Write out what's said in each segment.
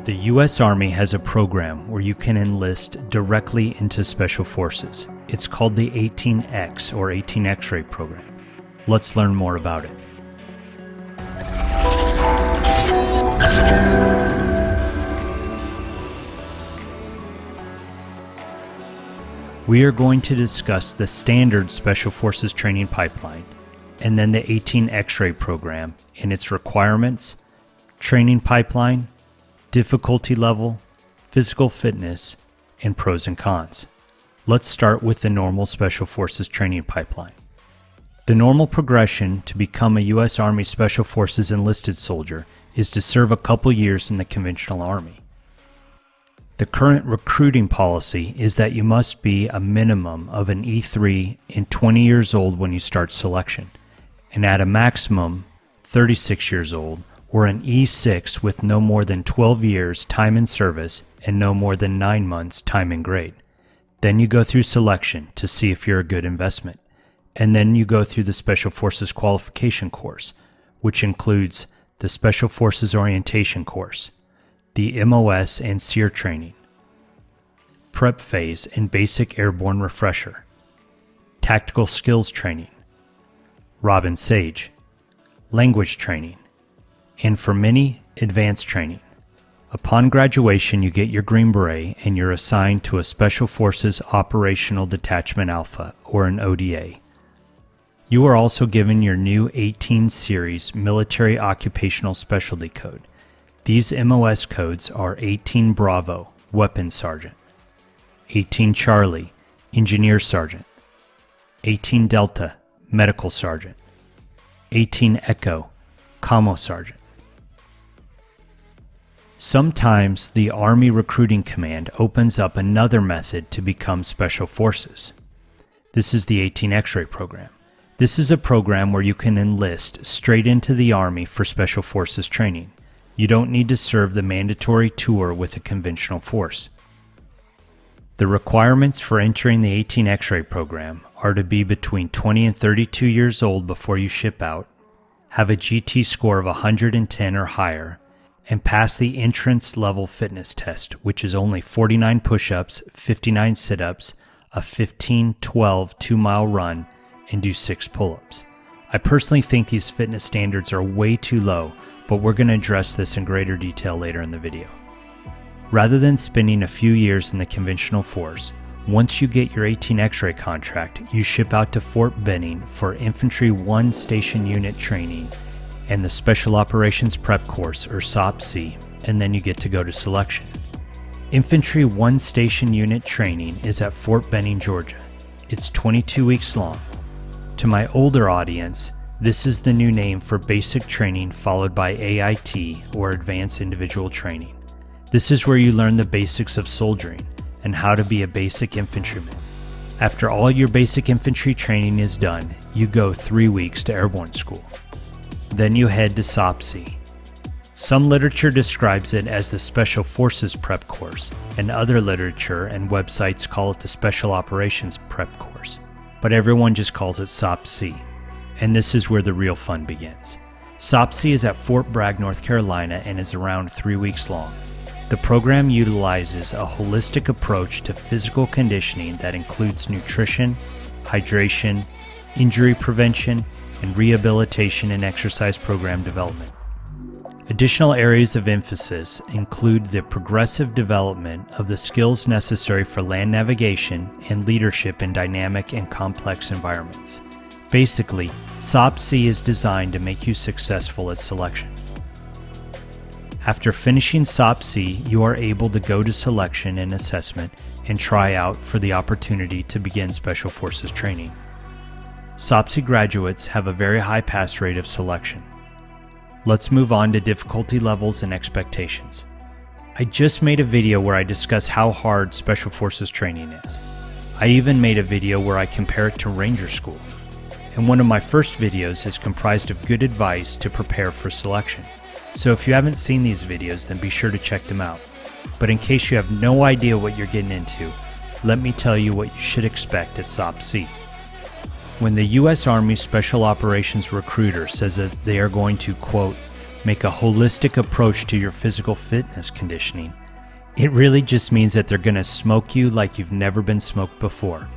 The U.S. Army has a program where you can enlist directly into Special Forces. It's called the 18X or 18 X-ray program. Let's learn more about it. We are going to discuss the standard Special Forces training pipeline and then the 18 X-ray program and its requirements, training pipeline, difficulty level, physical fitness, and pros and cons. Let's start with the normal Special Forces training pipeline. The normal progression to become a U.S. Army Special Forces enlisted soldier is to serve a couple years in the conventional Army. The current recruiting policy is that you must be a minimum of an E3 and 20 years old when you start selection, and at a maximum 36 years old, or an E6 with no more than 12 years time in service and no more than 9 months time in grade. Then you go through selection to see if you're a good investment. And then you go through the Special Forces qualification course, which includes the Special Forces orientation course, the MOS and SEER training, prep phase and basic airborne refresher, tactical skills training, Robin Sage, language training, and for many, advanced training. Upon graduation, you get your Green Beret and you're assigned to a Special Forces Operational Detachment Alpha, or an ODA. You are also given your new 18 Series Military Occupational Specialty Code. These MOS codes are 18 Bravo, Weapons Sergeant, 18 Charlie, Engineer Sergeant, 18 Delta, Medical Sergeant, 18 Echo, Commo Sergeant. Sometimes the Army Recruiting Command opens up another method to become Special Forces. This is the 18 X-ray program. This is a program where you can enlist straight into the Army for Special Forces training. You don't need to serve the mandatory tour with a conventional force. The requirements for entering the 18 X-ray program are to be between 20 and 32 years old before you ship out, have a GT score of 110 or higher, and pass the entrance level fitness test, which is only 49 push-ups, 59 sit-ups, a 15-12 2-mile run, and do 6 pull-ups. I personally think these fitness standards are way too low, but we're going to address this in greater detail later in the video. Rather than spending a few years in the conventional force, once you get your 18 X-ray contract, you ship out to Fort Benning for Infantry 1 Station Unit training and the Special Operations Prep Course, or SOPC, and then you get to go to selection. Infantry 1 Station Unit training is at Fort Benning, Georgia. It's 22 weeks long. To my older audience, this is the new name for basic training followed by AIT, or Advanced Individual Training. This is where you learn the basics of soldiering and how to be a basic infantryman. After all your basic infantry training is done, you go 3 weeks to airborne school. Then you head to SOPC. Some literature describes it as the Special Forces Prep Course, and other literature and websites call it the Special Operations Prep Course, but everyone just calls it SOPC, and this is where the real fun begins. SOPC is at Fort Bragg, North Carolina, and is around 3 weeks long. The program utilizes a holistic approach to physical conditioning that includes nutrition, hydration, injury prevention, and rehabilitation and exercise program development. Additional areas of emphasis include the progressive development of the skills necessary for land navigation and leadership in dynamic and complex environments. Basically, SOPC is designed to make you successful at selection. After finishing SOPC, you are able to go to selection and assessment and try out for the opportunity to begin Special Forces training. SOPC graduates have a very high pass rate of selection. Let's move on to difficulty levels and expectations. I just made a video where I discuss how hard Special Forces training is. I even made a video where I compare it to Ranger School. And one of my first videos is comprised of good advice to prepare for selection. So if you haven't seen these videos, then be sure to check them out. But in case you have no idea what you're getting into, let me tell you what you should expect at SOPC. When the U.S. Army Special Operations Recruiter says that they are going to, quote, make a holistic approach to your physical fitness conditioning, it really just means that they're going to smoke you like you've never been smoked before.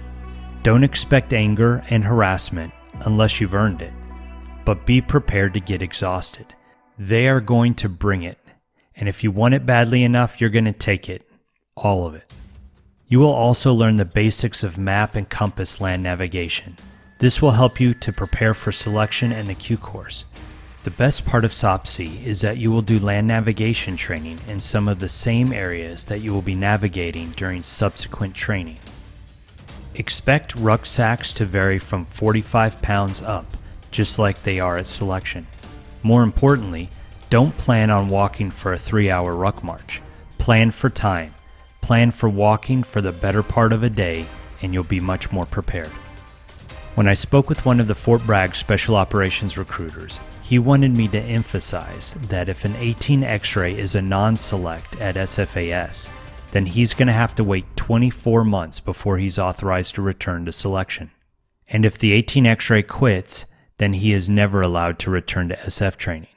Don't expect anger and harassment unless you've earned it, but be prepared to get exhausted. They are going to bring it, and if you want it badly enough, you're going to take it, all of it. You will also learn the basics of map and compass land navigation. This will help you to prepare for selection and the Q course. The best part of SOPC is that you will do land navigation training in some of the same areas that you will be navigating during subsequent training. Expect rucksacks to vary from 45 pounds up, just like they are at selection. More importantly, don't plan on walking for a 3-hour ruck march. Plan for time. Plan for walking for the better part of a day, and you'll be much more prepared. When I spoke with one of the Fort Bragg Special Operations recruiters, he wanted me to emphasize that if an 18 X-ray is a non-select at SFAS, then he's going to have to wait 24 months before he's authorized to return to selection. And if the 18 X-ray quits, then he is never allowed to return to SF training.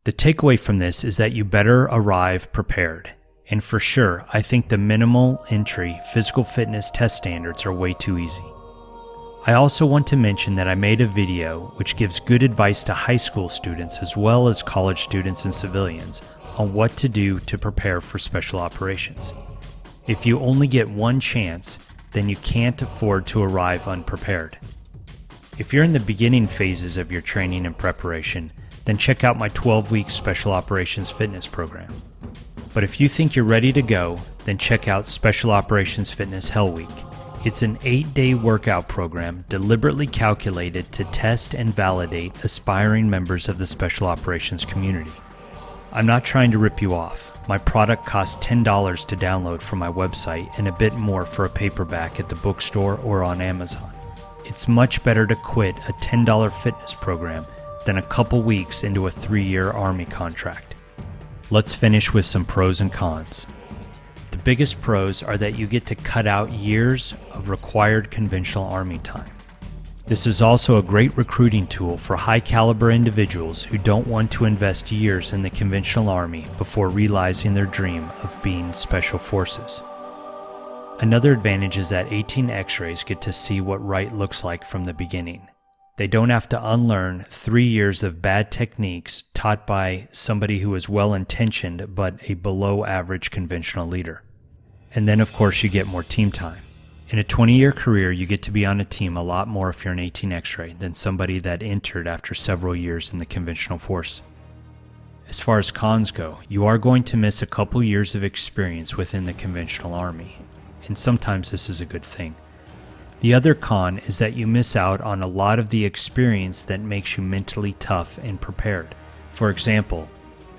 The takeaway from this is that you better arrive prepared. And for sure, I think the minimal entry physical fitness test standards are way too easy. I also want to mention that I made a video which gives good advice to high school students as well as college students and civilians on what to do to prepare for special operations. If you only get one chance, then you can't afford to arrive unprepared. If you're in the beginning phases of your training and preparation, then check out my 12-week Special Operations Fitness program. But if you think you're ready to go, then check out Special Operations Fitness Hell Week. It's an 8-day workout program deliberately calculated to test and validate aspiring members of the Special Operations community. I'm not trying to rip you off. My product costs $10 to download from my website and a bit more for a paperback at the bookstore or on Amazon. It's much better to quit a $10 fitness program than a couple weeks into a 3-year Army contract. Let's finish with some pros and cons. The biggest pros are that you get to cut out years of required conventional Army time. This is also a great recruiting tool for high-caliber individuals who don't want to invest years in the conventional Army before realizing their dream of being Special Forces. Another advantage is that 18 X-rays get to see what right looks like from the beginning. They don't have to unlearn 3 years of bad techniques taught by somebody who is well-intentioned but a below-average conventional leader. And then, of course, you get more team time. In a 20-year career, you get to be on a team a lot more if you're an 18 X-ray than somebody that entered after several years in the conventional force. As far as cons go, you are going to miss a couple years of experience within the conventional Army, and sometimes this is a good thing. The other con is that you miss out on a lot of the experience that makes you mentally tough and prepared. For example,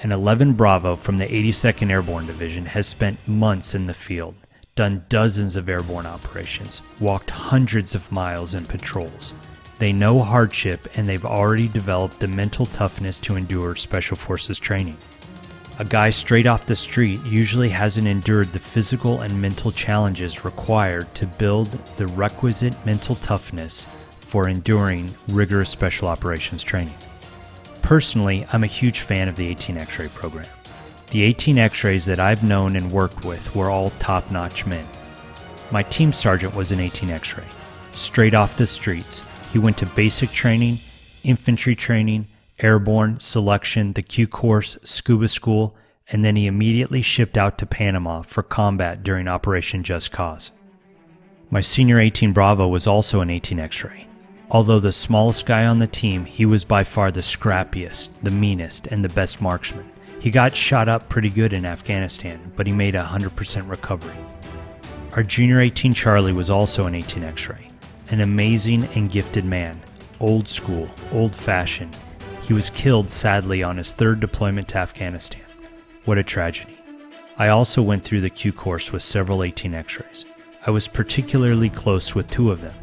an 11 Bravo from the 82nd Airborne Division has spent months in the field, done dozens of airborne operations, walked hundreds of miles in patrols. They know hardship and they've already developed the mental toughness to endure Special Forces training. A guy straight off the street usually hasn't endured the physical and mental challenges required to build the requisite mental toughness for enduring rigorous Special Operations training. Personally, I'm a huge fan of the 18 X-ray program. The 18 X-rays that I've known and worked with were all top-notch men. My team sergeant was an 18 X-ray. Straight off the streets, he went to basic training, infantry training, airborne, selection, the Q course, scuba school, and then he immediately shipped out to Panama for combat during Operation Just Cause. My senior 18 Bravo was also an 18 X-ray. Although the smallest guy on the team, he was by far the scrappiest, the meanest, and the best marksman. He got shot up pretty good in Afghanistan, but he made a 100% recovery. Our junior 18 Charlie was also an 18 X-ray. An amazing and gifted man, old school, old-fashioned. He was killed sadly on his 3rd deployment to Afghanistan. What a tragedy. I also went through the Q course with several 18 X-rays. I was particularly close with 2 of them.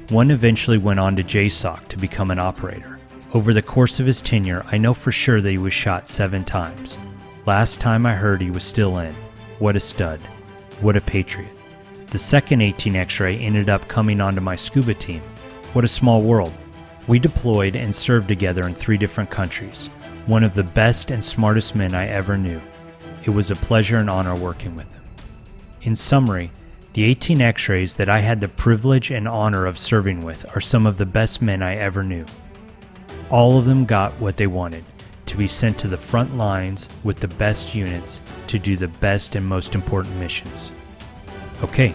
One eventually went on to JSOC to become an operator. Over the course of his tenure, I know for sure that he was shot 7 times. Last time I heard he was still in. What a stud. What a patriot. The second 18 X-ray ended up coming onto my scuba team. What a small world. We deployed and served together in 3 different countries. one of the best and smartest men I ever knew. It was a pleasure and honor working with him. In summary, the 18 X-rays that I had the privilege and honor of serving with are some of the best men I ever knew. All of them got what they wanted, to be sent to the front lines with the best units to do the best and most important missions. Okay,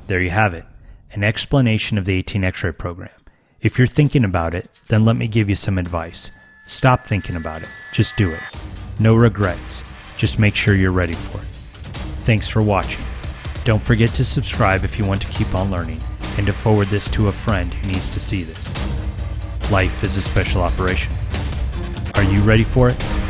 there you have it, an explanation of the 18 X-ray program. If you're thinking about it, then let me give you some advice. Stop thinking about it, just do it. No regrets, just make sure you're ready for it. Thanks for watching. Don't forget to subscribe if you want to keep on learning, and to forward this to a friend who needs to see this. Life is a special operation. Are you ready for it?